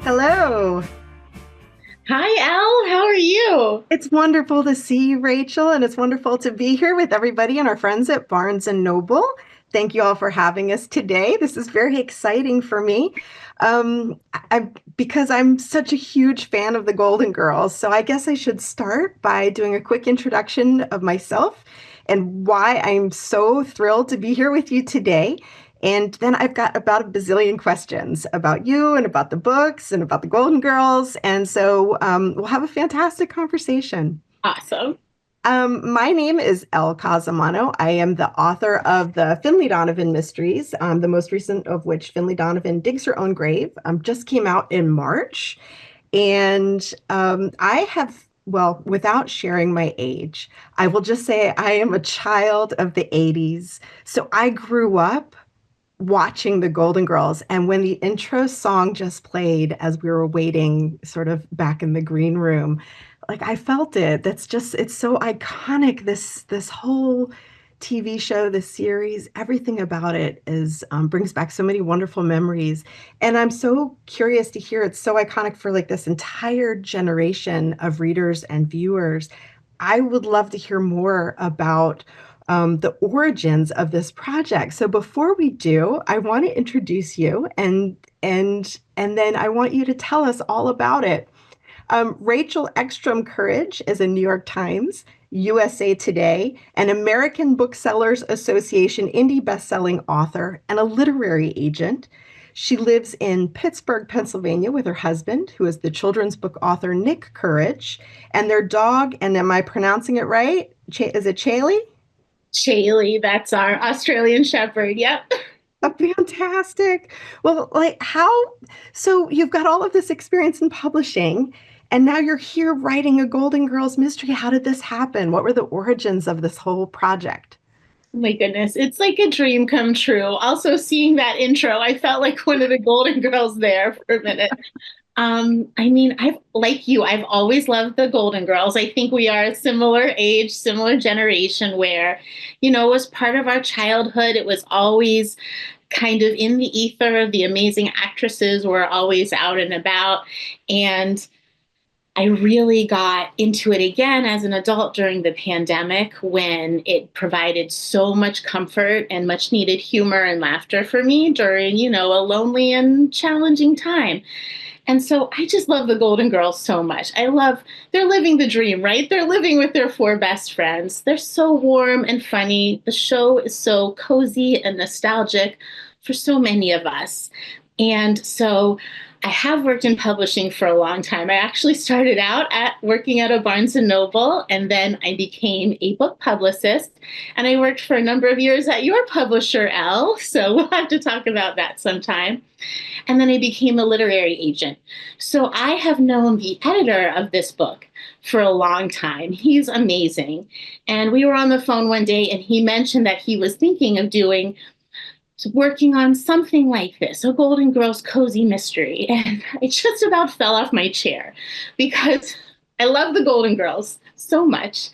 Hello. Hi, Elle. How are you? It's wonderful to see you, Rachel, and it's wonderful to be here with everybody and our friends at Barnes and Noble. Thank you all for having us today. This is very exciting for me because I'm such a huge fan of the Golden Girls. So I guess I should start by doing a quick introduction of myself and why I'm so thrilled to be here with you today. And then I've got about a bazillion questions about you and about the books and about the Golden Girls. And so we'll have a fantastic conversation. Awesome. My name is Elle Cosimano. I am the author of the Finley Donovan Mysteries, the most recent of which, Finley Donovan Digs Her Own Grave, just came out in March. And I have, well, without sharing my age, I will just say I am a child of the 80s. So I grew up watching the Golden Girls. And when the intro song just played as we were waiting, sort of back in the green room, like I felt it. That's just, it's so iconic. This whole TV show, this series, everything about it is brings back so many wonderful memories. And I'm so curious to hear it's so iconic for like this entire generation of readers and viewers. I would love to hear more about the origins of this project. So before we do, I want to introduce you and then I want you to tell us all about it. Rachel Ekstrom Courage is a New York Times, USA Today, an American Booksellers Association indie bestselling author, and a literary agent. She lives in Pittsburgh, Pennsylvania with her husband, who is the children's book author Nick Courage, and their dog, and am I pronouncing it right? Is it Chaley? Shaylee, that's our Australian Shepherd. Yep. Oh, fantastic. Well, like how, so you've got all of this experience in publishing, and now you're here writing a Golden Girls mystery. How did this happen? What were the origins of this whole project? Oh my goodness. It's like a dream come true. Also, seeing that intro, I felt like one of the Golden Girls there for a minute. I've like you, I've always loved the Golden Girls. I think we are a similar age, similar generation where, it was part of our childhood. It was always kind of in the ether. The amazing actresses were always out and about. And I really got into it again as an adult during the pandemic when it provided so much comfort and much needed humor and laughter for me during, a lonely and challenging time. And so I just love the Golden Girls so much. They're living the dream, right? They're living with their four best friends. They're so warm and funny. The show is so cozy and nostalgic for so many of us. And so I have worked in publishing for a long time. I actually started out at working at a Barnes and Noble, and then I became a book publicist. And I worked for a number of years at your publisher, Elle. So we'll have to talk about that sometime. And then I became a literary agent. So I have known the editor of this book for a long time. He's amazing. And we were on the phone one day, and he mentioned that he was thinking of working on something like this, a Golden Girls cozy mystery. And I just about fell off my chair because I love the Golden Girls so much.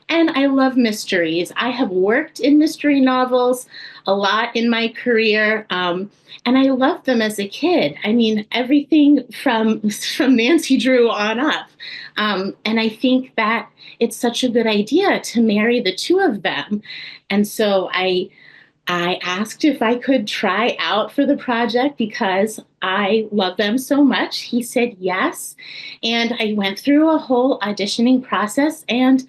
And I love mysteries. I have worked in mystery novels a lot in my career, and I loved them as a kid. I mean, everything from Nancy Drew on up. And I think that it's such a good idea to marry the two of them. And so I asked if I could try out for the project because I love them so much. He said yes. And I went through a whole auditioning process and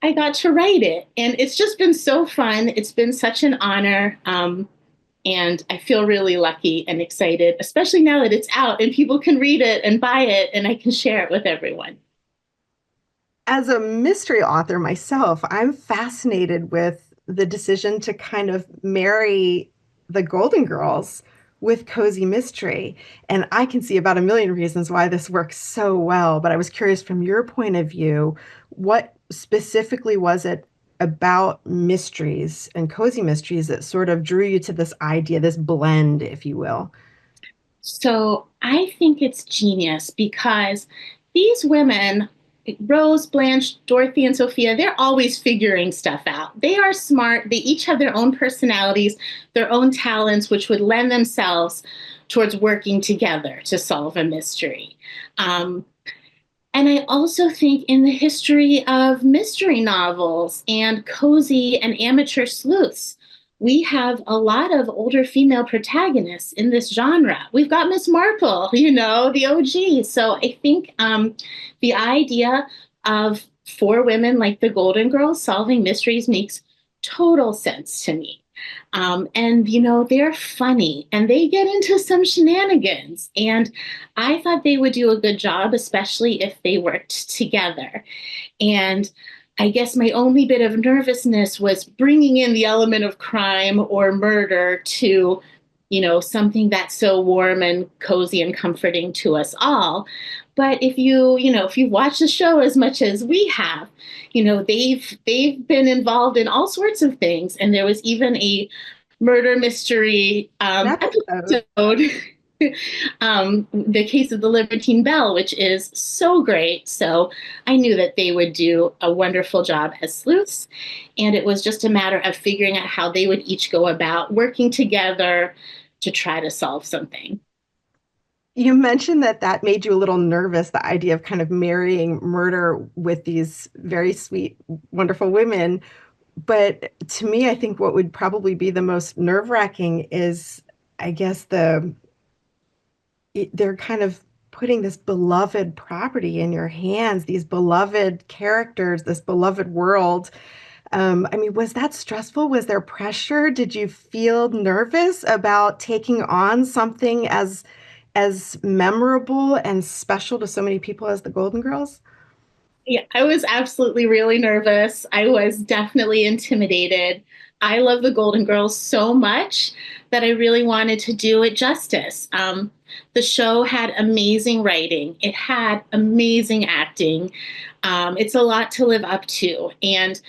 I got to write it. And it's just been so fun. It's been such an honor. And I feel really lucky and excited, especially now that it's out and people can read it and buy it and I can share it with everyone. As a mystery author myself, I'm fascinated with the decision to kind of marry the Golden Girls with cozy mystery. And I can see about a million reasons why this works so well. But I was curious from your point of view, what specifically was it about mysteries and cozy mysteries that sort of drew you to this idea, this blend, if you will? So I think it's genius because these women, Rose, Blanche, Dorothy, and Sophia, they're always figuring stuff out. They are smart. They each have their own personalities, their own talents, which would lend themselves towards working together to solve a mystery. Um, and I also think in the history of mystery novels and cozy and amateur sleuths, we have a lot of older female protagonists in this genre. We've got Miss Marple, the OG. So I think the idea of four women like the Golden Girls solving mysteries makes total sense to me. They're funny and they get into some shenanigans. And I thought they would do a good job, especially if they worked together. And I guess my only bit of nervousness was bringing in the element of crime or murder to, something that's so warm and cozy and comforting to us all. But if you watch the show as much as we have, they've been involved in all sorts of things. And there was even a murder mystery An episode. episode. The Case of the Libertine Bell, which is so great. So I knew that they would do a wonderful job as sleuths. And it was just a matter of figuring out how they would each go about working together to try to solve something. You mentioned that that made you a little nervous, the idea of kind of marrying murder with these very sweet, wonderful women. But to me, I think what would probably be the most nerve-wracking is, I guess, they're kind of putting this beloved property in your hands, these beloved characters, this beloved world. I mean, was that stressful? Was there pressure? Did you feel nervous about taking on something as memorable and special to so many people as the Golden Girls? Yeah, I was absolutely really nervous. I was definitely intimidated. I love the Golden Girls so much that I really wanted to do it justice. The show had amazing writing, it had amazing acting. It's a lot to live up to. And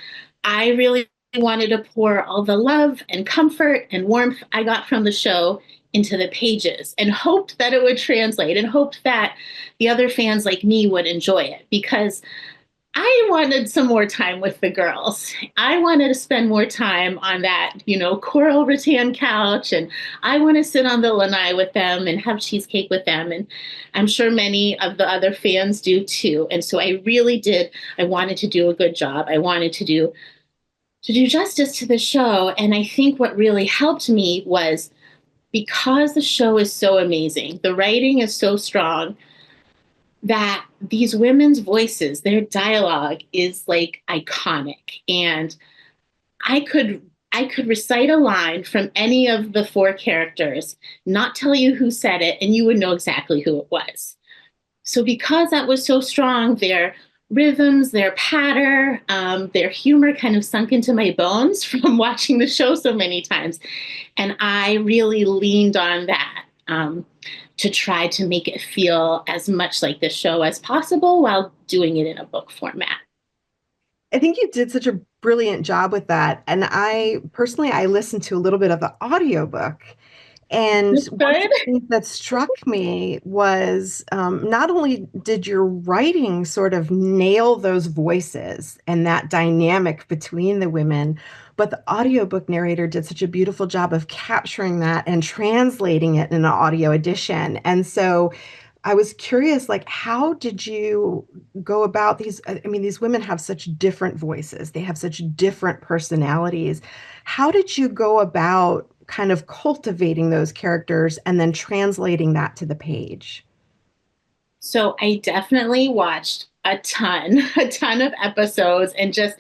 I really wanted to pour all the love and comfort and warmth I got from the show into the pages and hoped that it would translate and hoped that the other fans like me would enjoy it because I wanted some more time with the girls. I wanted to spend more time on that, coral rattan couch, and I want to sit on the lanai with them and have cheesecake with them. And I'm sure many of the other fans do too. And so I really did. I wanted to do a good job. I wanted to do justice to the show. And I think what really helped me was because the show is so amazing, the writing is so strong that these women's voices, their dialogue is like iconic. And I could I could recite a line from any of the four characters, not tell you who said it, and you would know exactly who it was. So because that was so strong, their rhythms, their patter, their humor kind of sunk into my bones from watching the show so many times. And I really leaned on that to try to make it feel as much like the show as possible while doing it in a book format. I think you did such a brilliant job with that. And I personally, I listened to a little bit of the audiobook. And That's one of good. the things that struck me was not only did your writing sort of nail those voices and that dynamic between the women, but the audiobook narrator did such a beautiful job of capturing that and translating it in an audio edition. And so I was curious, like, how did you go about these? I mean, these women have such different voices, they have such different personalities. How did you go about kind of cultivating those characters and then translating that to the page? So I definitely watched a ton, a ton of episodes and just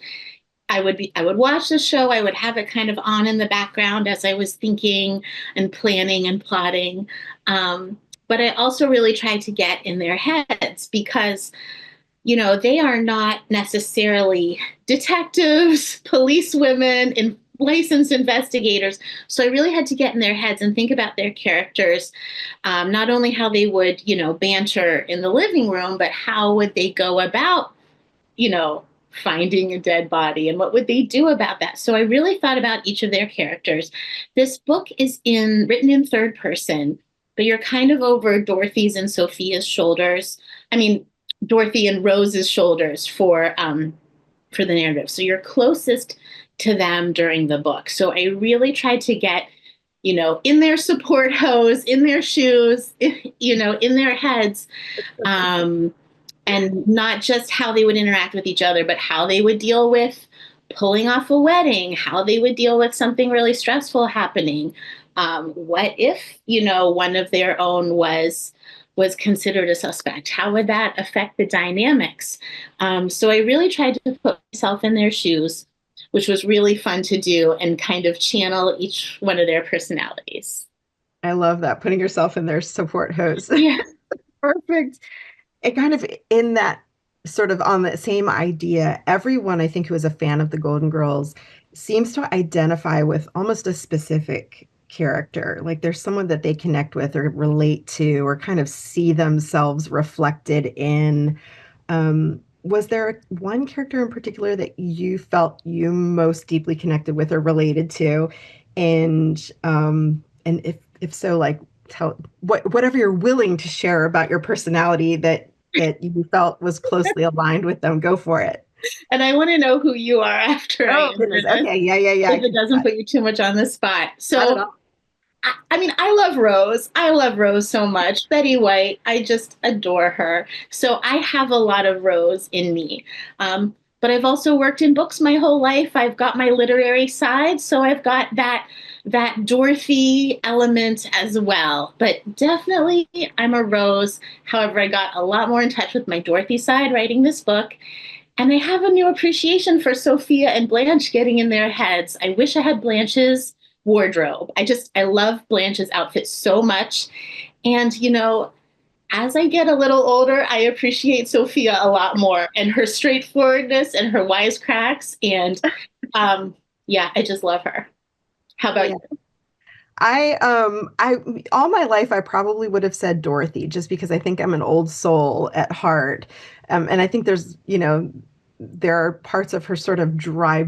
I would watch the show, I would have it kind of on in the background as I was thinking and planning and plotting. But I also really tried to get in their heads because they are not necessarily detectives, police women, and licensed investigators. So I really had to get in their heads and think about their characters, not only how they would, banter in the living room, but how would they go about, you know, finding a dead body and what would they do about that. So I really thought about each of their characters. This book is written in third person, but you're kind of over Dorothy's and Sophia's shoulders. I mean, Dorothy and Rose's shoulders for the narrative. So you're closest to them during the book. So I really tried to get in their support hose, in their shoes, in their heads, um, and not just how they would interact with each other, but how they would deal with pulling off a wedding, how they would deal with something really stressful happening. What if, one of their own was considered a suspect? How would that affect the dynamics? So I really tried to put myself in their shoes, which was really fun to do and kind of channel each one of their personalities. I love that, putting yourself in their support hose. Yeah. Perfect. It kind of in that sort of on the same idea, everyone I think who is a fan of the Golden Girls seems to identify with almost a specific character. Like there's someone that they connect with or relate to or kind of see themselves reflected in. Was there one character in particular that you felt you most deeply connected with or related to? And if so, like tell whatever you're willing to share about your personality that you felt was closely aligned with them. Go for it. And I want to know who you are after I Oh answer goodness. this, Okay. Yeah. Yeah. Yeah. I if it can do doesn't that. put you too much on the spot. Not at So, all. I mean, I love Rose. I love Rose so much. Betty White, I just adore her. So I have a lot of Rose in me. But I've also worked in books my whole life. I've got my literary side, so I've got that Dorothy element as well. But definitely, I'm a Rose. However, I got a lot more in touch with my Dorothy side writing this book. And I have a new appreciation for Sophia and Blanche getting in their heads. I wish I had Blanche's wardrobe. I love Blanche's outfit so much. And, as I get a little older, I appreciate Sophia a lot more and her straightforwardness and her wisecracks. And yeah, I just love her. How about Yeah. you? I all my life I probably would have said Dorothy just because I think I'm an old soul at heart. And I think there are parts of her sort of dry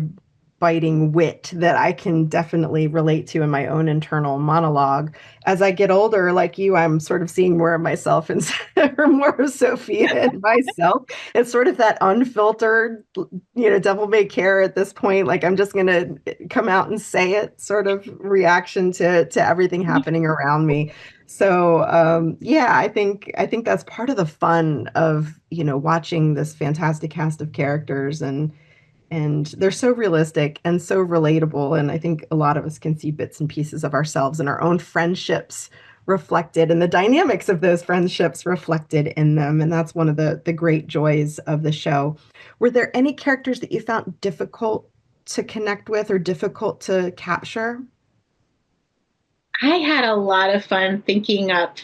biting wit that I can definitely relate to in my own internal monologue. As I get older, like you, I'm sort of seeing more of myself and or more of Sophia and myself. It's sort of that unfiltered, devil may care at this point. Like I'm just gonna come out and say it sort of reaction to everything happening around me. So yeah, I think that's part of the fun of watching this fantastic cast of characters and they're so realistic and so relatable. And I think a lot of us can see bits and pieces of ourselves and our own friendships reflected and the dynamics of those friendships reflected in them. And that's one of the great joys of the show. Were there any characters that you found difficult to connect with or difficult to capture? I had a lot of fun thinking up,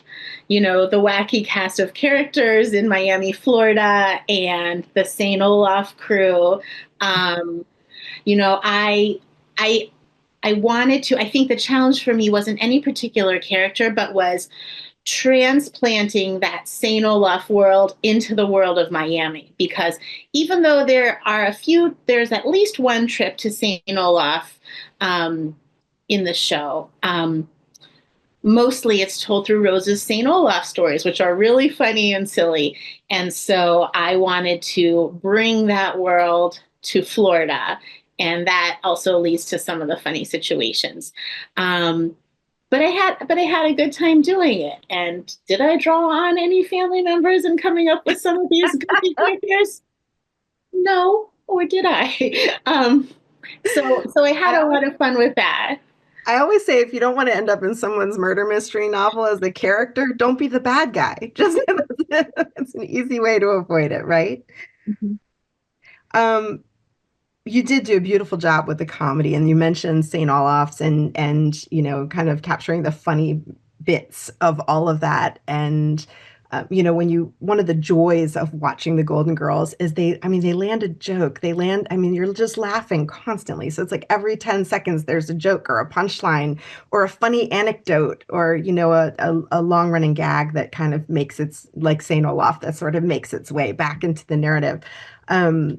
the wacky cast of characters in Miami, Florida, and the St. Olaf crew. Um, you know, I I wanted to. I think the challenge for me wasn't any particular character, but was transplanting that St. Olaf world into the world of Miami. Because even though there's at least one trip to St. Olaf in the show. Mostly it's told through Rose's St. Olaf stories, which are really funny and silly. And so I wanted to bring that world to Florida. And that also leads to some of the funny situations. Um, but I had a good time doing it. And did I draw on any family members in coming up with some of these goofy characters? No, or did I? So I had I a always lot of fun with that. I always say if you don't want to end up in someone's murder mystery novel as the character, don't be the bad guy. Just it's an easy way to avoid it, right? Mhm. Um, you did do a beautiful job with the comedy, and you mentioned St. Olaf's and kind of capturing the funny bits of all of that. And when you one of the joys of watching the Golden Girls is they land a joke. You're just laughing constantly. So it's like every 10 seconds there's a joke or a punchline or a funny anecdote or a long running gag that kind of makes its like St. Olaf that sort of makes its way back into the narrative. Um,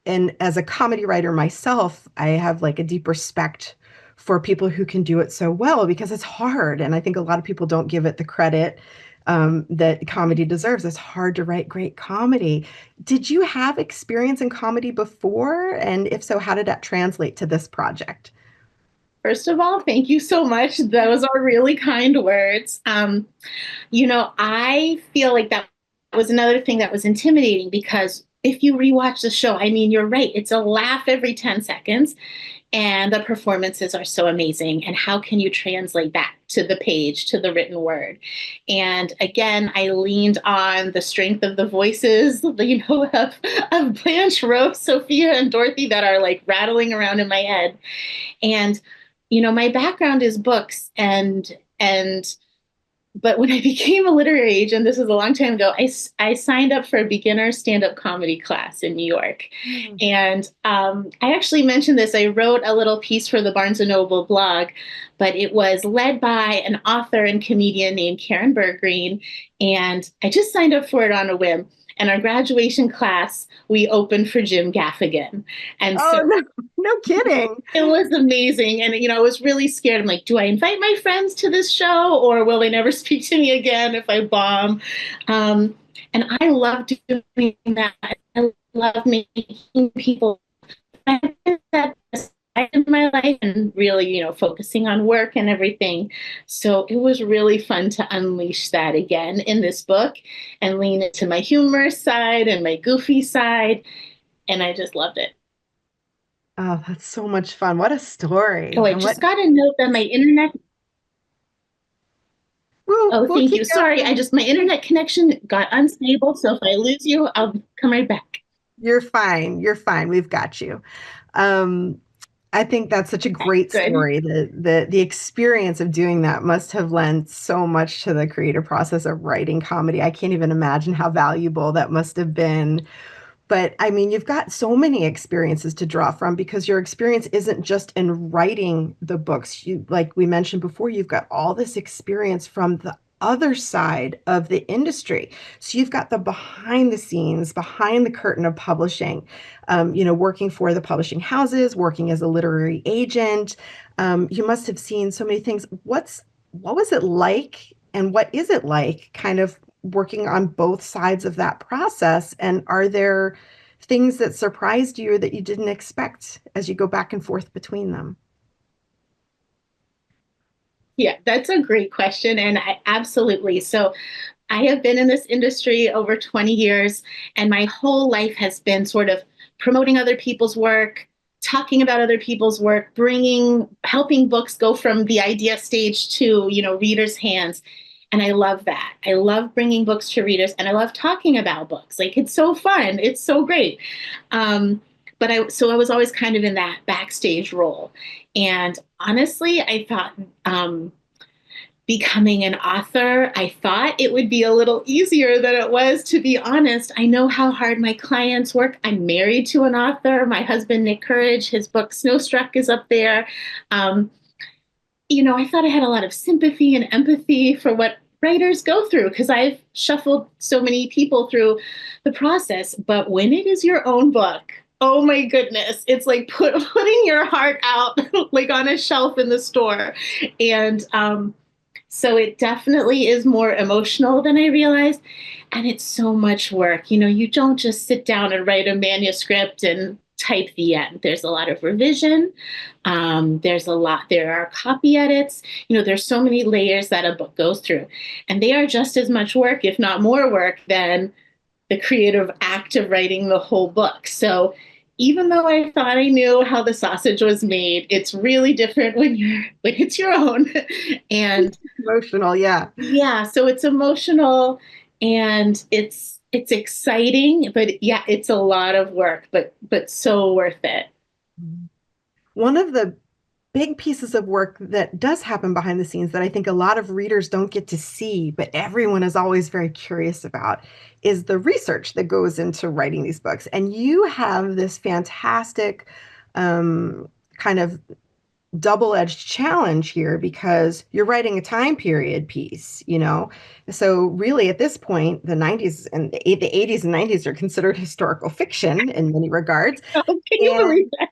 and as a comedy writer myself, I have like a deep respect for people who can do it so well because it's hard. And I think a lot of people don't give it the credit that comedy deserves. It's hard to write great comedy. Did you have experience in comedy before? And if so, how did that translate to this project? First of all, thank you so much. Those are really kind words. I feel like that was another thing that was intimidating because if you rewatch the show, I mean, you're right. It's a laugh every 10 seconds, and the performances are so amazing. And how can you translate that to the page, to the written word? And again, I leaned on the strength of the voices, of Blanche, Rose, Sophia, and Dorothy that are like rattling around in my head. And my background is books, and but when I became a literary agent, this was a long time ago, I signed up for a beginner stand-up comedy class in New York. Mm. And I actually mentioned this. I wrote a little piece for the Barnes& and Noble blog, but it was led by an author and comedian named Karen Bergreen. And I just signed up for it on a whim. And our graduation class, we opened for Jim Gaffigan. And so Oh, no, no kidding. it was amazing. And, I was really scared. I'm like, do I invite my friends to this show or will they never speak to me again if I bomb? And I love doing that. I love making people that in my life and really, focusing on work and everything. So it was really fun to unleash that again in this book and lean into my humorous side and my goofy side. And I just loved it. Oh, that's so much fun. What a Oh, story. I And what just got a note that my internet. Oh, we'll thank keep you. Sorry, going. my internet connection got unstable. So if I lose you, I'll come right back. You're fine. You're fine. We've got you. Um, I think that's such a Okay, great good. story. The experience of doing that must have lent so much to the creative process of writing comedy. I can't even imagine how valuable that must have been. But I mean, you've got so many experiences to draw from because your experience isn't just in writing the books. You, like we mentioned before, you've got all this experience from the other side of the industry. So you've got the behind the scenes, behind the curtain of publishing, working for the publishing houses, working as a literary agent. You must have seen so many things. What was it like, and what is it like, kind of working on both sides of that process? And are there things that surprised you or that you didn't expect as you go back and forth between them? Yeah, that's a great question. And I absolutely. So I have been in this industry over 20 years, and my whole life has been sort of promoting other people's work, talking about other people's work, helping books go from the idea stage to, readers' hands. And I love that. I love bringing books to readers, and I love talking about books. Like, it's so fun. It's so great. Um, so I was always kind of in that backstage role. And honestly, I thought, becoming an author, I thought it would be a little easier than it was, to be honest. I know how hard my clients work. I'm married to an author. My husband, Nick Courage, his book Snowstruck is up there. Um, I thought I had a lot of sympathy and empathy for what writers go through because I've shuffled so many people through the process. But when it is your own book, oh my goodness, it's like putting your heart out like on a shelf in the store. And so it definitely is more emotional than I realized. And it's so much work. You don't just sit down and write a manuscript and type the end. There's a lot of revision. There are copy edits. There's so many layers that a book goes through. And they are just as much work, if not more work, than the creative act of writing the whole book. So even though I thought I knew how the sausage was made, it's really different when it's your own. And Emotional, yeah. yeah, so it's emotional and it's exciting, but yeah, it's a lot of work, but so worth it. One of the big pieces of work that does happen behind the scenes that I think a lot of readers don't get to see, but everyone is always very curious about, is the research that goes into writing these books. And you have this fantastic kind of double-edged challenge here because you're writing a time period piece. So really at this point, the 90s and the 80s and 90s are considered historical fiction in many regards. Oh, can you believe And that?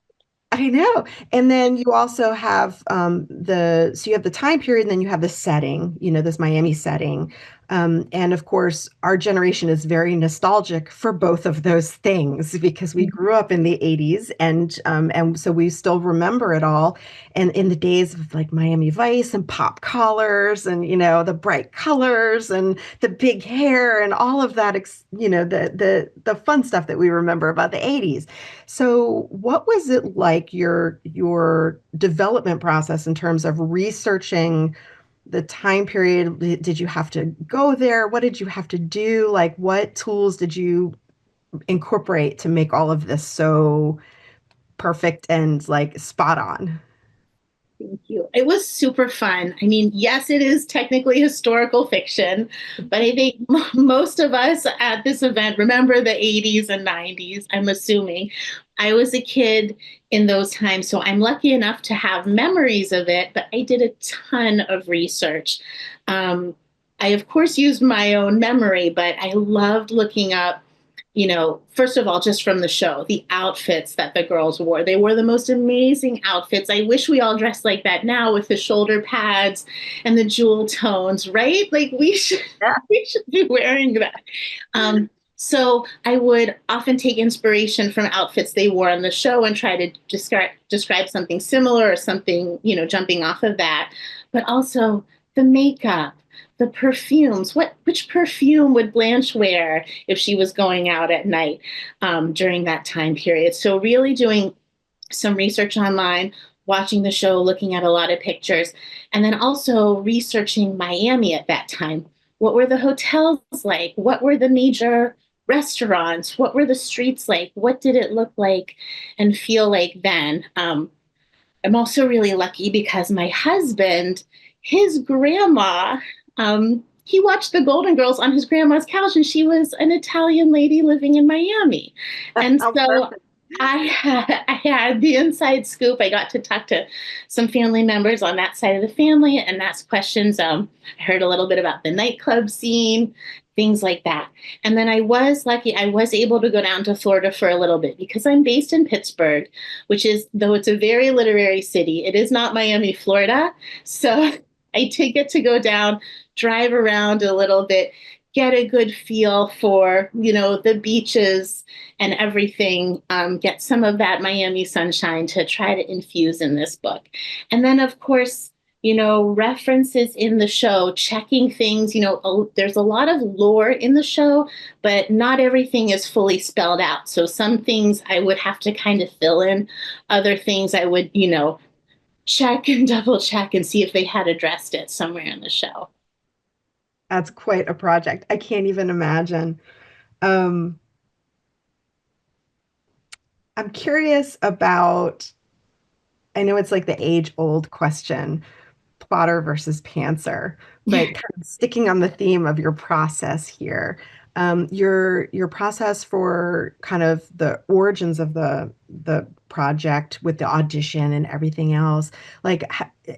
I know. And then you also have so you have the time period and then you have the setting, this Miami setting. And of course, our generation is very nostalgic for both of those things because we grew up in the 80s, and so we still remember it all. And in the days of like Miami Vice and pop collars and the bright colors and the big hair and all of that, the fun stuff that we remember about the 80s. So what was it like your development process in terms of researching the time period? Did you have to go there? What did you have to do? Like, what tools did you incorporate to make all of this so perfect and like spot on? Thank you. It was super fun. I mean, yes, it is technically historical fiction, but I think most of us at this event remember the 80s and 90s, I'm assuming. I was a kid in those times, so I'm lucky enough to have memories of it, but I did a ton of research. Um, I, of course, used my own memory, but I loved looking up, first of all, just from the show, the outfits that the girls wore. They wore the most amazing outfits. I wish we all dressed like that now with the shoulder pads and the jewel tones, right? Like we should, Yeah. we should be wearing that. So I would often take inspiration from outfits they wore on the show and try to describe something similar or something, jumping off of that. But also the makeup, the perfumes. Which perfume would Blanche wear if she was going out at night during that time period? So really doing some research online, watching the show, looking at a lot of pictures, and then also researching Miami at that time. What were the hotels like? What were the major restaurants? What were the streets like? What did it look like and feel like then? I'm also really lucky because my husband, his grandma, he watched the Golden Girls on his grandma's couch, and she was an Italian lady living in Miami. And How so perfect. I had the inside scoop. I got to talk to some family members on that side of the family and ask questions. I heard a little bit about the nightclub scene, things like that. And then I was lucky, I was able to go down to Florida for a little bit because I'm based in Pittsburgh, which is, though it's a very literary city, it is not Miami, Florida. So I did get to go down, drive around a little bit, get a good feel for, the beaches and everything, get some of that Miami sunshine to try to infuse in this book. And then, of course, references in the show, checking things, there's a lot of lore in the show, but not everything is fully spelled out. So some things I would have to kind of fill in, other things I would, check and double check and see if they had addressed it somewhere in the show. That's quite a project. I can't even imagine. Um, I'm curious about, I know it's like the age-old question, plotter versus pantser, but kind of sticking on the theme of your process here, your process for kind of the origins of the project with the audition and everything else, like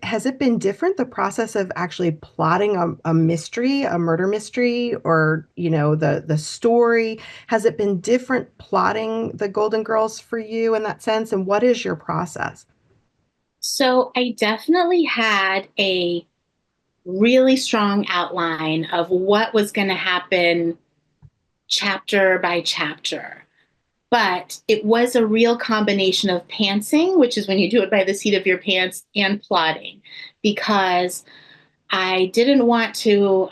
has it been different, the process of actually plotting a mystery, a murder mystery, or the story? Has it been different plotting the Golden Girls for you in that sense? And what is your process? So I definitely had a really strong outline of what was going to happen chapter by chapter. But it was a real combination of pantsing, which is when you do it by the seat of your pants, and plotting, because I didn't want to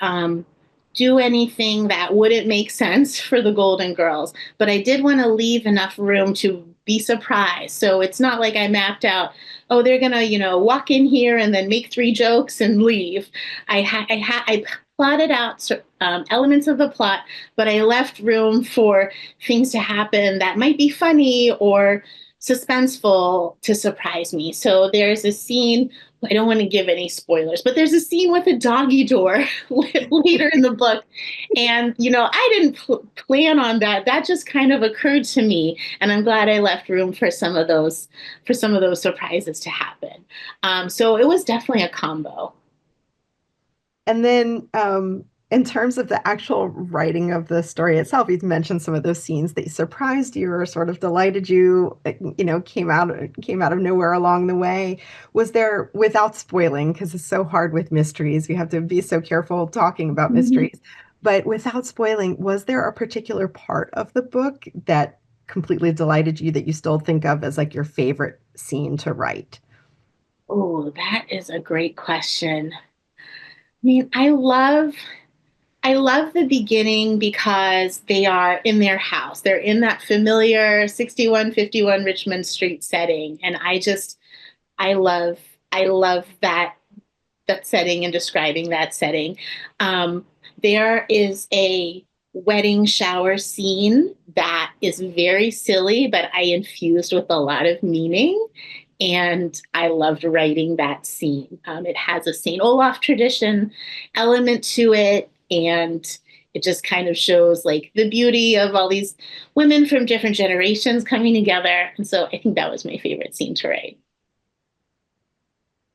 do anything that wouldn't make sense for the Golden Girls, but I did want to leave enough room to be surprised. So it's not like I mapped out, oh, they're gonna, walk in here and then make three jokes and leave. I plotted out elements of the plot, but I left room for things to happen that might be funny or suspenseful to surprise me. So there's a scene, I don't want to give any spoilers, but there's a scene with a doggy door later in the book. And, I didn't plan on that. That just kind of occurred to me. And I'm glad I left room for some of those surprises to happen. So it was definitely a combo. And then In terms of the actual writing of the story itself, you've mentioned some of those scenes that surprised you or sort of delighted you, came out of nowhere along the way. Was there, without spoiling, because it's so hard with mysteries, you have to be so careful talking about Mhm. mysteries, but without spoiling, was there a particular part of the book that completely delighted you that you still think of as like your favorite scene to write? Oh, that is a great question. I mean, I love the beginning because they are in their house. They're in that familiar 6151 Richmond Street setting. And I love, I love that setting and describing that setting. Um, there is a wedding shower scene that is very silly, but I infused with a lot of meaning. And I loved writing that scene. It has a St. Olaf tradition element to it. And it just kind of shows like the beauty of all these women from different generations coming together. And so I think that was my favorite scene to write.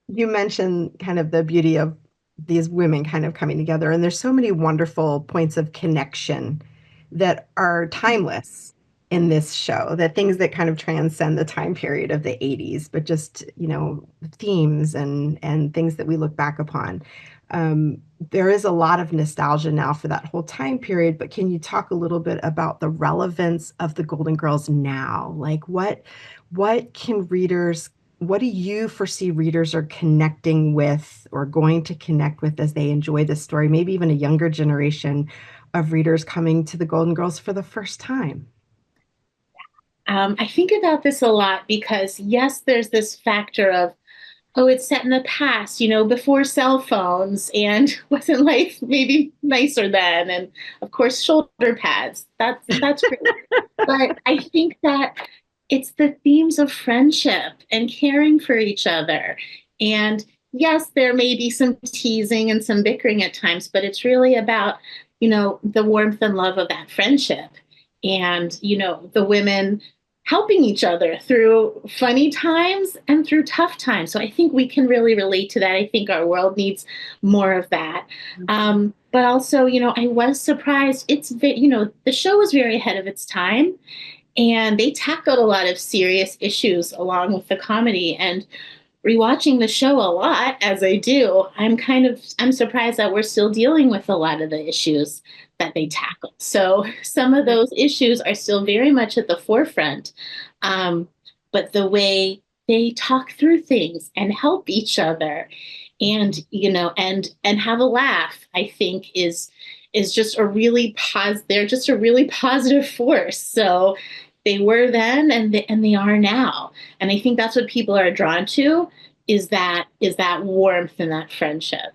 You mentioned kind of the beauty of these women kind of coming together, and there's so many wonderful points of connection that are timeless in this show, that things that kind of transcend the time period of the 80s, but just, themes and things that we look back upon. Um, there is a lot of nostalgia now for that whole time period, but can you talk a little bit about the relevance of the Golden Girls now? Like what can readers what do you foresee readers are connecting with or going to connect with as they enjoy this story? Maybe even a younger generation of readers coming to the Golden Girls for the first time. I think about this a lot because, yes, there's this factor of, oh, it's set in the past, before cell phones, and wasn't life maybe nicer then? And of course, shoulder pads. That's great. But I think that it's the themes of friendship and caring for each other. And yes, there may be some teasing and some bickering at times, but it's really about, the warmth and love of that friendship. And, the women helping each other through funny times and through tough times. So I think we can really relate to that. I think our world needs more of that. But also, I was surprised. The show was very ahead of its time, and they tackled a lot of serious issues along with the comedy. And rewatching the show a lot as I do, I'm surprised that we're still dealing with a lot of the issues that they tackled. So some of those issues are still very much at the forefront. Um, but the way they talk through things and help each other and and have a laugh, I think is just they're just a really positive force. So they were then and they are now. And I think that's what people are drawn to is that warmth and that friendship.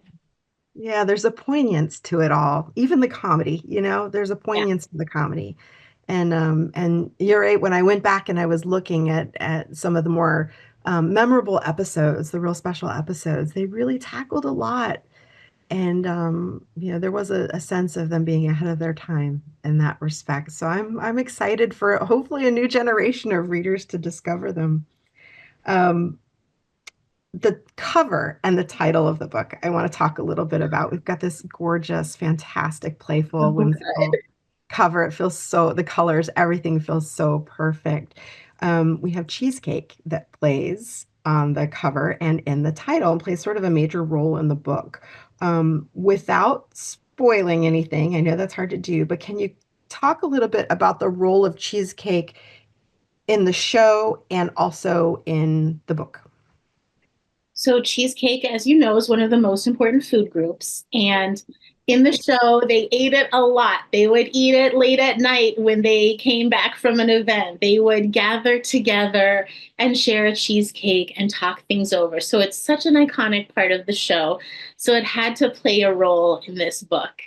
Yeah, there's a poignance to it all. Even the comedy, there's a Yeah. poignance to the comedy. And you're right, when I went back and I was looking at some of the more memorable episodes, the real special episodes, they really tackled a lot. And there was a sense of them being ahead of their time in that respect. So I'm excited for hopefully a new generation of readers to discover them. Um, the cover and the title of the book, I want to talk a little bit about. We've got this gorgeous, fantastic, playful, Oh, whimsical cover. It feels so, the colors, everything feels so perfect. We have cheesecake that plays on the cover and in the title and plays sort of a major role in the book. Without spoiling anything, I know that's hard to do, but can you talk a little bit about the role of cheesecake in the show and also in the book? So cheesecake, as you know, is one of the most important food groups. And in the show, they ate it a lot. They would eat it late at night when they came back from an event. They would gather together and share a cheesecake and talk things over. So it's such an iconic part of the show. So it had to play a role in this book.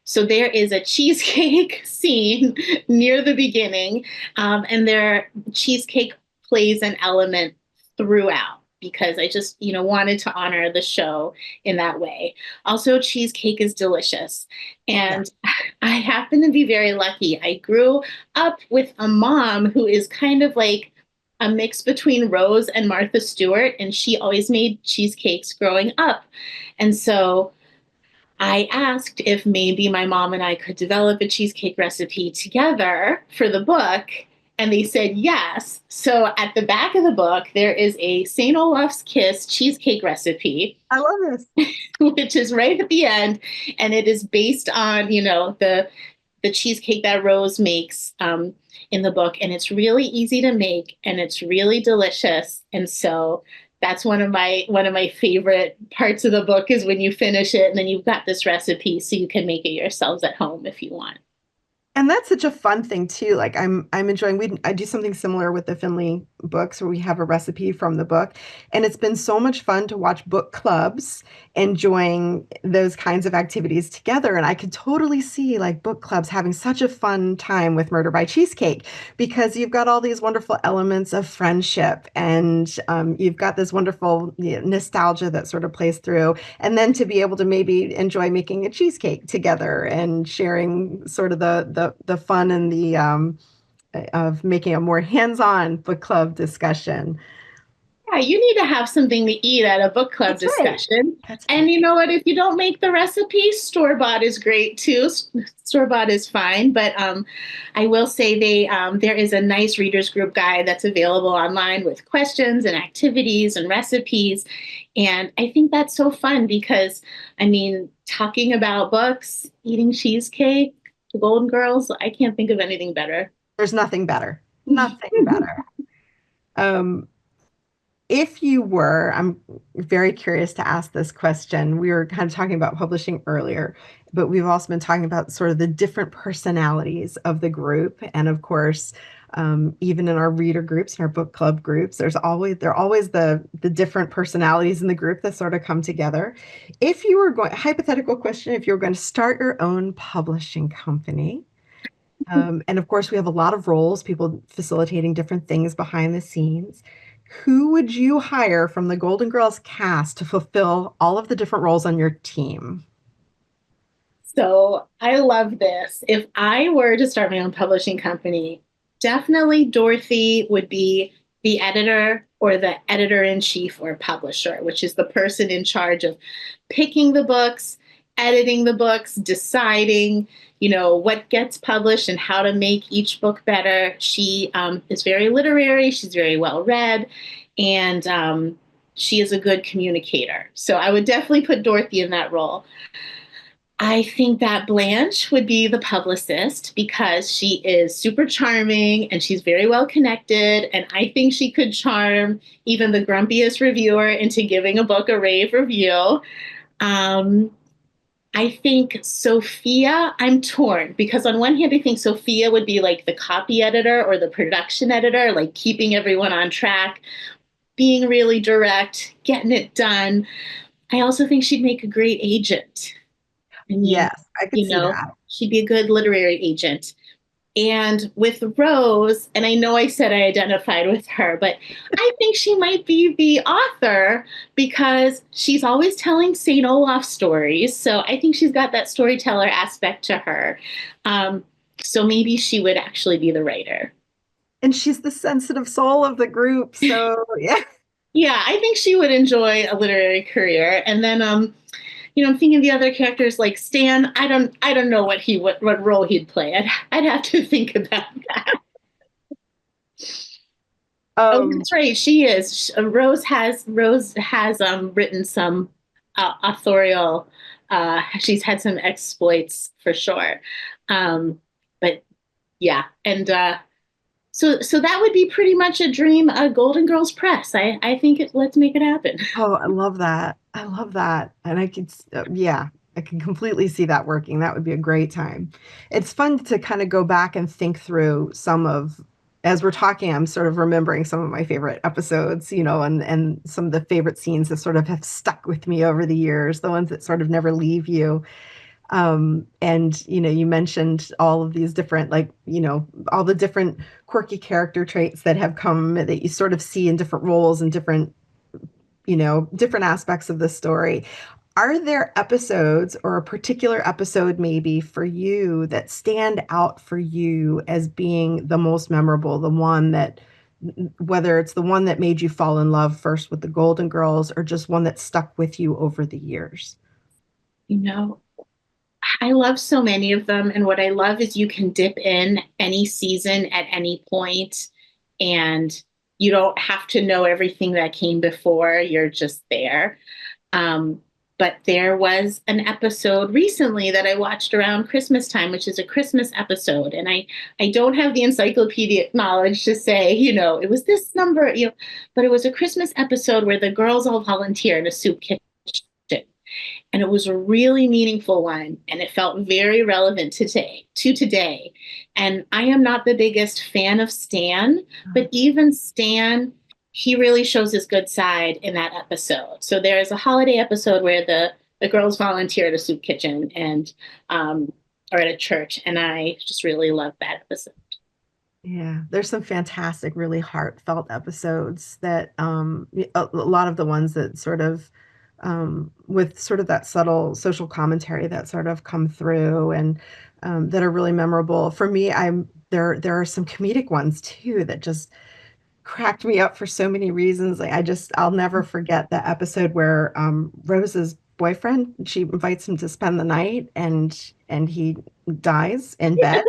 So there is a cheesecake scene near the beginning, and cheesecake plays an element throughout because I just, wanted to honor the show in that way. Also, cheesecake is delicious. Yeah. And I happen to be very lucky. I grew up with a mom who is kind of like a mix between Rose and Martha Stewart, and she always made cheesecakes growing up. And so I asked if maybe my mom and I could develop a cheesecake recipe together for the book, and they said yes. So at the back of the book, there is a St. Olaf's Kiss cheesecake recipe, I love this. which is right at the end, and it is based on, the cheesecake that Rose makes in the book, and it's really easy to make, and it's really delicious. And so that's one of my favorite parts of the book is when you finish it, and then you've got this recipe, so you can make it yourselves at home if you want. And that's such a fun thing too. Like I'm enjoying I do something similar with the Finley books where we have a recipe from the book. And it's been so much fun to watch book clubs enjoying those kinds of activities together. And I could totally see like book clubs having such a fun time with Murder by Cheesecake because you've got all these wonderful elements of friendship and you've got this wonderful nostalgia that sort of plays through. And then to be able to maybe enjoy making a cheesecake together and sharing sort of the fun and the of making a more hands-on book club discussion. Yeah, you need to have something to eat at a book club That's right. discussion. That's And right. you know what? If you don't make the recipe, store bought is great too. Store bought is fine, but I will say there is a nice readers group guide that's available online with questions and activities and recipes, and I think that's so fun because I mean, talking about books, eating cheesecake, the Golden Girls, I can't think of anything better. There's nothing better. Nothing better. Um, if you were, I'm very curious to ask this question. We were kind of talking about publishing earlier, but we've also been talking about sort of the different personalities of the group. And of course, even in our reader groups and our book club groups, there are always the different personalities in the group that sort of come together. If you were going, hypothetical question, if you were going to start your own publishing company, and of course, we have a lot of roles, people facilitating different things behind the scenes. Who would you hire from the Golden Girls cast to fulfill all of the different roles on your team? So I love this. If I were to start my own publishing company, definitely Dorothy would be the editor or the editor in chief or publisher, which is the person in charge of picking the books, editing the books, deciding, what gets published and how to make each book better. She is very literary, she's very well read, and she is a good communicator. So I would definitely put Dorothy in that role. I think that Blanche would be the publicist because she is super charming and she's very well connected. And I think she could charm even the grumpiest reviewer into giving a book a rave review. Um, I think Sophia, I'm torn because on one hand, I think Sophia would be like the copy editor or the production editor, like keeping everyone on track, being really direct, getting it done. I also think she'd make a great agent. I mean, Yes, I could see that. she'd be a good literary agent. And with Rose, and I know I said I identified with her, but I think she might be the author because she's always telling St. Olaf stories. So I think she's got that storyteller aspect to her. Um, so maybe she would actually be the writer. And she's the sensitive soul of the group. So, yeah. Yeah, I think she would enjoy a literary career. And then I'm thinking of the other characters like Stan. I don't know what role he'd play. I'd have to think about that. Oh, Um, that's right. She is. Rose has written some authorial. She's had some exploits for sure. But yeah, and so that would be pretty much a dream. A Golden Girls Press. I think let's make it happen. oh, I love that. I love that. And yeah, I can completely see that working. That would be a great time. It's fun to kind of go back and think through as we're talking, I'm sort of remembering some of my favorite episodes, and some of the favorite scenes that sort of have stuck with me over the years, the ones that sort of never leave you. And you mentioned all of these different, like, all the different quirky character traits that have come that you sort of see in different roles and different aspects of the story. Are there episodes or a particular episode maybe for you that stand out for you as being the most memorable, the one that, whether it's the one that made you fall in love first with the Golden Girls or just one that stuck with you over the years? I love so many of them. And what I love is you can dip in any season at any point, and you don't have to know everything that came before. You're just there. Um, but there was an episode recently that I watched around Christmas time, which is a Christmas episode. And I don't have the encyclopedic knowledge to say, it was this number, but it was a Christmas episode where the girls all volunteer in a soup kitchen. And it was a really meaningful one, and it felt very relevant to today. And I am not the biggest fan of Stan, but even Stan, he really shows his good side in that episode. So there is a holiday episode where the girls volunteer at a soup kitchen and or at a church, and I just really love that episode. Yeah, there's some fantastic, really heartfelt episodes that a lot of the ones that sort of with sort of that subtle social commentary that sort of come through and that are really memorable. For me, there are some comedic ones too that just cracked me up for so many reasons. Like I'll never forget the episode where Rose's boyfriend, she invites him to spend the night and he dies in bed.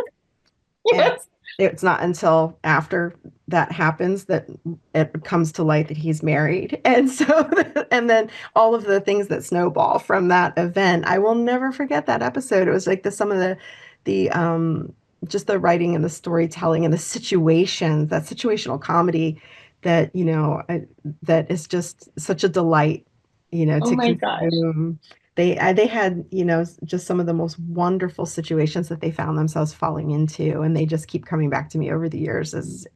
And Yes. it's not until after that happens that it comes to light that he's married. And so, and then all of the things that snowball from that event, I will never forget that episode. It was like some of the, just the writing and the storytelling and the situations, that situational comedy that, that is just such a delight, Oh to my gosh. consume. They had, just some of the most wonderful situations that they found themselves falling into, and they just keep coming back to me over the years as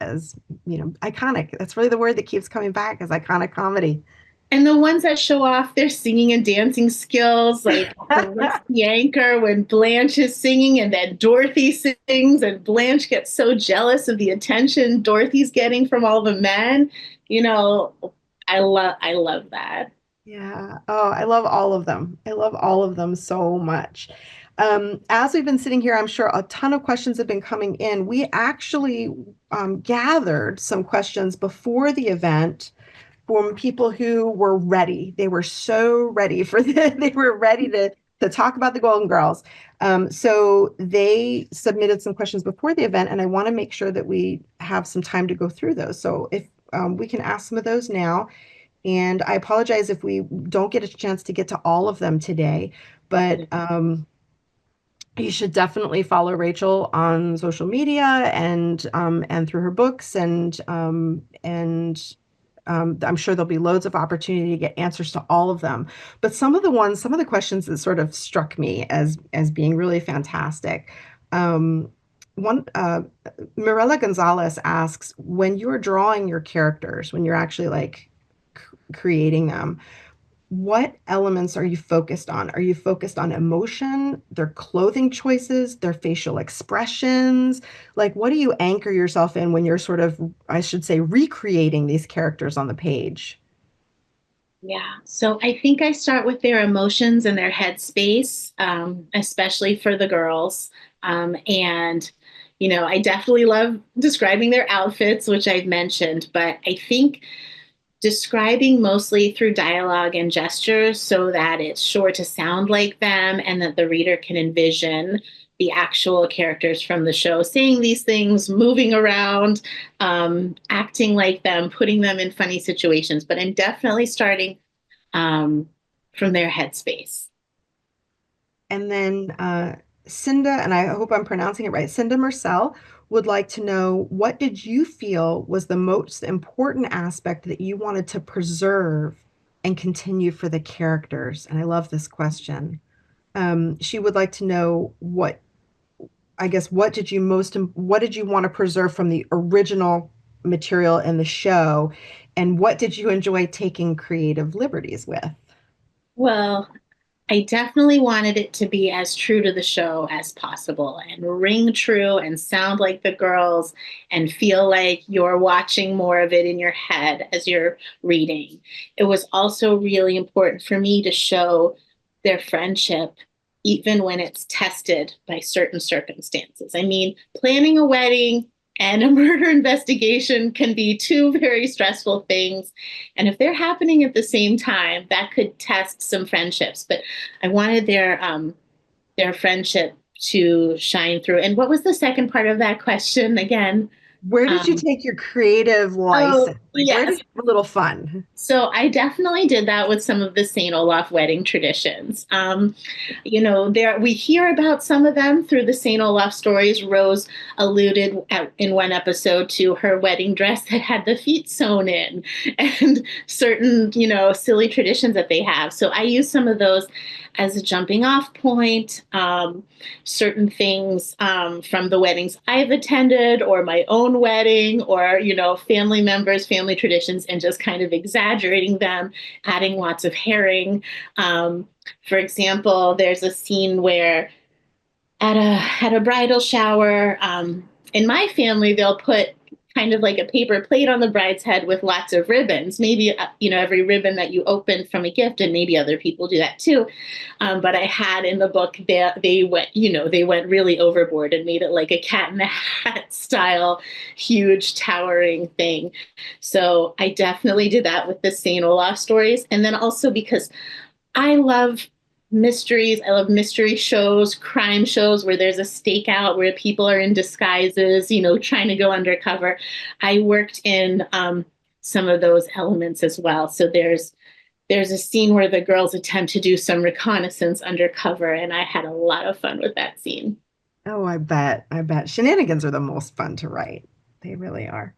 iconic. That's really the word that keeps coming back, is iconic comedy. And the ones that show off their singing and dancing skills, like the Rusty Anchor when Blanche is singing and then Dorothy sings, and Blanche gets so jealous of the attention Dorothy's getting from all the men. You know, I love that. Yeah. Oh, I love all of them. I love all of them so much. As we've been sitting here, I'm sure a ton of questions have been coming in. We actually gathered some questions before the event from people who were ready. They were so ready for this. They were ready to talk about the Golden Girls. So they submitted some questions before the event, and I want to make sure that we have some time to go through those. So if we can ask some of those now. And I apologize if we don't get a chance to get to all of them today, but you should definitely follow Rachel on social media and through her books and I'm sure there'll be loads of opportunity to get answers to all of them. But some of the questions that sort of struck me as being really fantastic. Um, one Mirella Gonzalez asks, when you're drawing your characters, when you're actually like creating them, what elements are you focused on? Are you focused on emotion, their clothing choices, their facial expressions? Like, what do you anchor yourself in when you're sort of, I should say, recreating these characters on the page? Yeah. So I think I start with their emotions and their headspace, especially for the girls. And I definitely love describing their outfits, which I've mentioned, but I think describing mostly through dialogue and gestures so that it's sure to sound like them and that the reader can envision the actual characters from the show saying these things, moving around, acting like them, putting them in funny situations. But I'm definitely starting um, from their headspace. And then Cinda, and I hope I'm pronouncing it right, Cinda Marcel would like to know, what did you feel was the most important aspect that you wanted to preserve and continue for the characters? And I love this question. She would like to know I guess, what did you want to preserve from the original material in the show? And what did you enjoy taking creative liberties with? Well, I definitely wanted it to be as true to the show as possible and ring true and sound like the girls and feel like you're watching more of it in your head as you're reading. It was also really important for me to show their friendship even when it's tested by certain circumstances. I mean, planning a wedding and a murder investigation can be two very stressful things. And if they're happening at the same time, that could test some friendships. But I wanted their friendship to shine through. And what was the second part of that question again? Where did you Um, take your creative oh, license? Like, where did yes. you have a little fun? So I definitely did that with some of the St. Olaf wedding traditions. There we hear about some of them through the St. Olaf stories. Rose alluded in one episode to her wedding dress that had the feet sewn in, and certain silly traditions that they have. So I use some of those as a jumping off point. Certain things from the weddings I've attended, or my own wedding, or family members, family traditions, and just kind of exaggerating them, adding lots of herring. For example, there's a scene where at a bridal shower, in my family, they'll put kind of like a paper plate on the bride's head with lots of ribbons. Maybe every ribbon that you open from a gift, and maybe other people do that too. But I had in the book they went really overboard and made it like a cat in the hat style, huge towering thing. So I definitely did that with the Saint Olaf stories, and then also because I love mysteries. I love mystery shows, crime shows where there's a stakeout where people are in disguises, trying to go undercover. I worked in some of those elements as well. So there's a scene where the girls attempt to do some reconnaissance undercover, and I had a lot of fun with that scene. Oh, I bet. I bet. Shenanigans are the most fun to write. They really are.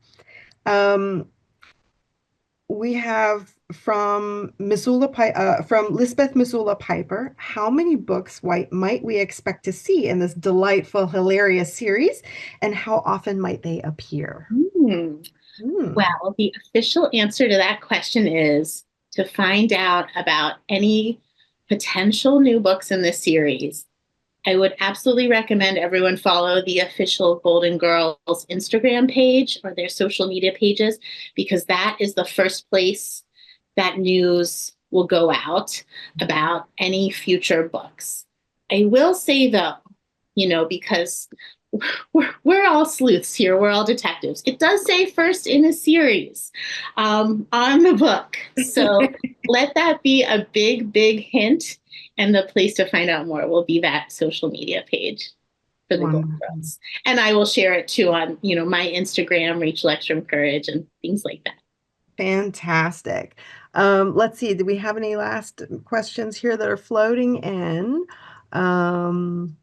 Um, we have from Lisbeth Missoula Piper. How many books might we expect to see in this delightful, hilarious series, and how often might they appear? Hmm. Hmm. Well, the official answer to that question is to find out about any potential new books in this series. I would absolutely recommend everyone follow the official Golden Girls Instagram page or their social media pages, because that is the first place that news will go out about any future books. I will say, though, because we're all sleuths here, we're all detectives. It does say first in a series on the book. So let that be a big, big hint. And the place to find out more will be that social media page for the Golden Wonderful. Girls. And I will share it too on, my Instagram, Rachel Ekstrom Courage, and things like that. Fantastic. Let's see. Do we have any last questions here that are floating in? Um,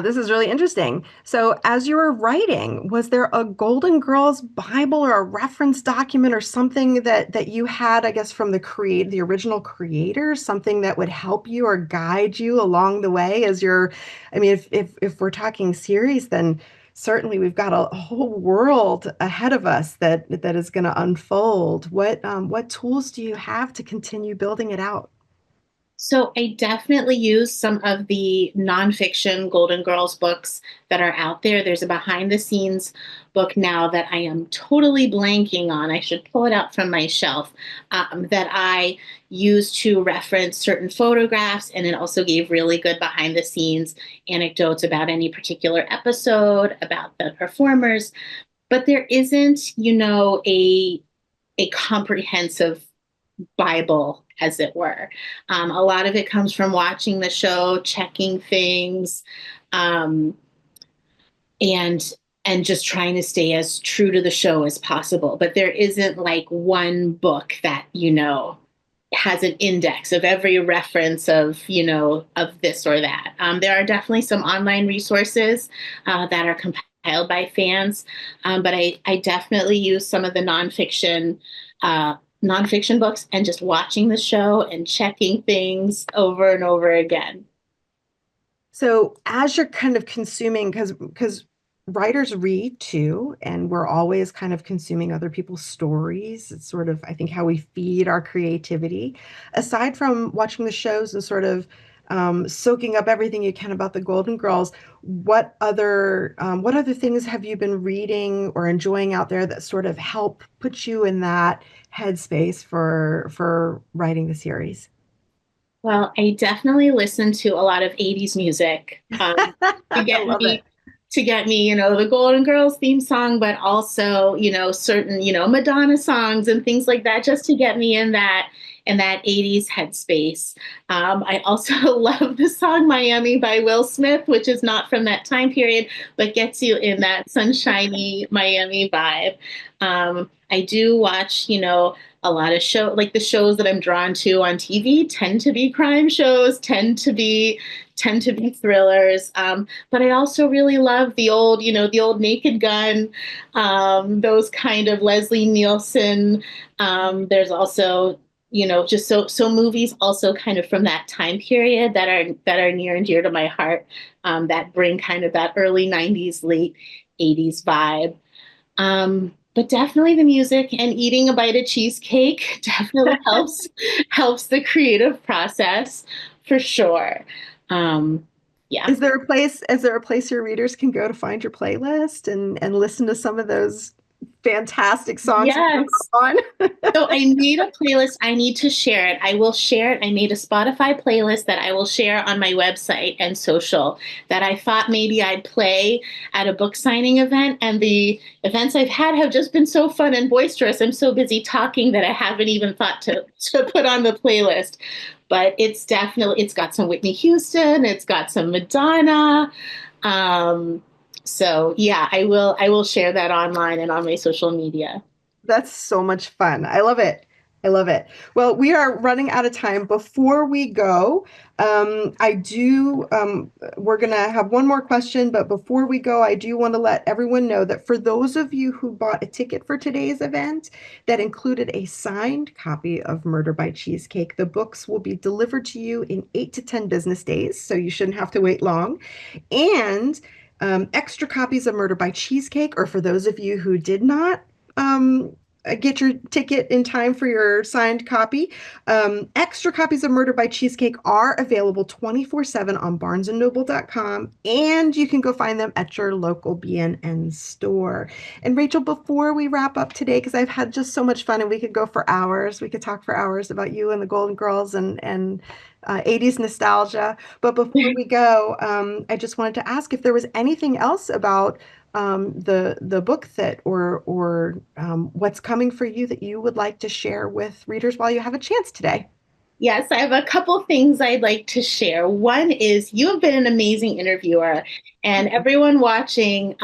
this is really interesting. So, as you were writing, was there a Golden Girls Bible or a reference document or something that you had, I guess, from the original creators, something that would help you or guide you along the way as you're, I mean, if we're talking series, then certainly we've got a whole world ahead of us that is going to unfold. What tools do you have to continue building it out? So I definitely use some of the nonfiction Golden Girls books that are out there. There's a behind the scenes book now that I am totally blanking on. I should pull it out from my shelf, that I used to reference certain photographs, and it also gave really good behind the scenes anecdotes about any particular episode, about the performers. But there isn't, a comprehensive Bible, as it were. A lot of it comes from watching the show, checking things, um, and and just trying to stay as true to the show as possible. But there isn't like one book that has an index of every reference of this or that. There are definitely some online resources that are compiled by fans, but I definitely use some of the nonfiction books and just watching the show and checking things over and over again. So as you're kind of consuming, because writers read too, and we're always kind of consuming other people's stories. It's sort of, I think, how we feed our creativity. Aside from watching the shows and sort of soaking up everything you can about the Golden Girls, what other things have you been reading or enjoying out there that sort of help put you in that headspace for writing the series? Well, I definitely listen to a lot of 80s music to I get love me it. to get me, the Golden Girls theme song, but also, certain, Madonna songs and things like that, just to get me in that 80s headspace. I also love the song Miami by Will Smith, which is not from that time period, but gets you in that sunshiny Miami vibe. I do watch, a lot of like the shows that I'm drawn to on TV tend to be crime shows, tend to be thrillers. But I also really love the old Naked Gun, those kind of Leslie Nielsen. There's also, just so movies also kind of from that time period that are near and dear to my heart, that bring kind of that early 90s, late 80s vibe. But definitely the music and eating a bite of cheesecake definitely helps the creative process for sure. Um, yeah. Is there a place your readers can go to find your playlist and listen to some of those fantastic songs you put Yes. on? So I made a playlist. I need to share it. I will share it. I made a Spotify playlist that I will share on my website and social that I thought maybe I'd play at a book signing event. And the events I've had have just been so fun and boisterous. I'm so busy talking that I haven't even thought to put on the playlist. But it's got some Whitney Houston, it's got some Madonna. So yeah, I will share that online and on my social media. That's so much fun. I love it. I love it. Well, we are running out of time. Before we go, we're going to have one more question, but before we go, I do want to let everyone know that for those of you who bought a ticket for today's event that included a signed copy of Murder by Cheesecake, the books will be delivered to you in 8 to 10 business days, so you shouldn't have to wait long. And extra copies of Murder by Cheesecake, or for those of you who did not um, get your ticket in time for your signed copy. Extra copies of Murder by Cheesecake are available 24/7 on barnesandnoble.com, and you can go find them at your local B&N store. And Rachel, before we wrap up today, because I've had just so much fun and we could go for hours, we could talk for hours about you and the Golden Girls and 80s nostalgia. But before we go, I just wanted to ask if there was anything else about the book that or what's coming for you that you would like to share with readers while you have a chance today. Yes, I have a couple things I'd like to share. One is you have been an amazing interviewer, and everyone watching,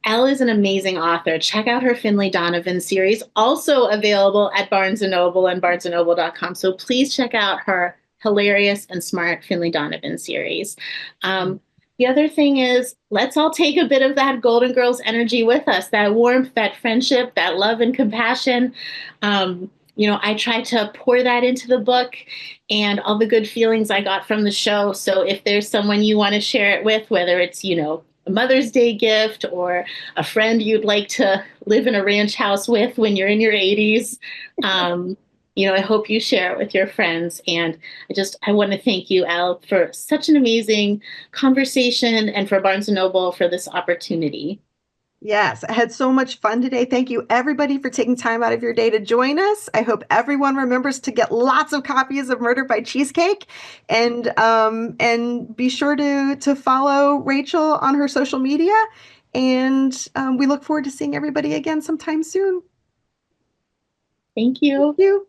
Elle is an amazing author. Check out her Finley Donovan series, also available at Barnes& and Noble and barnesandnoble.com. So please check out her hilarious and smart Finley Donovan series. The other thing is, let's all take a bit of that Golden Girls energy with us, that warmth, that friendship, that love and compassion. I tried to pour that into the book and all the good feelings I got from the show. So if there's someone you want to share it with, whether it's, a Mother's Day gift or a friend you'd like to live in a ranch house with when you're in your 80s, I hope you share it with your friends. And I want to thank you, Al, for such an amazing conversation and for Barnes& and Noble for this opportunity. Yes, I had so much fun today. Thank you, everybody, for taking time out of your day to join us. I hope everyone remembers to get lots of copies of Murder by Cheesecake, and be sure to follow Rachel on her social media. And we look forward to seeing everybody again sometime soon. Thank Thank you. you.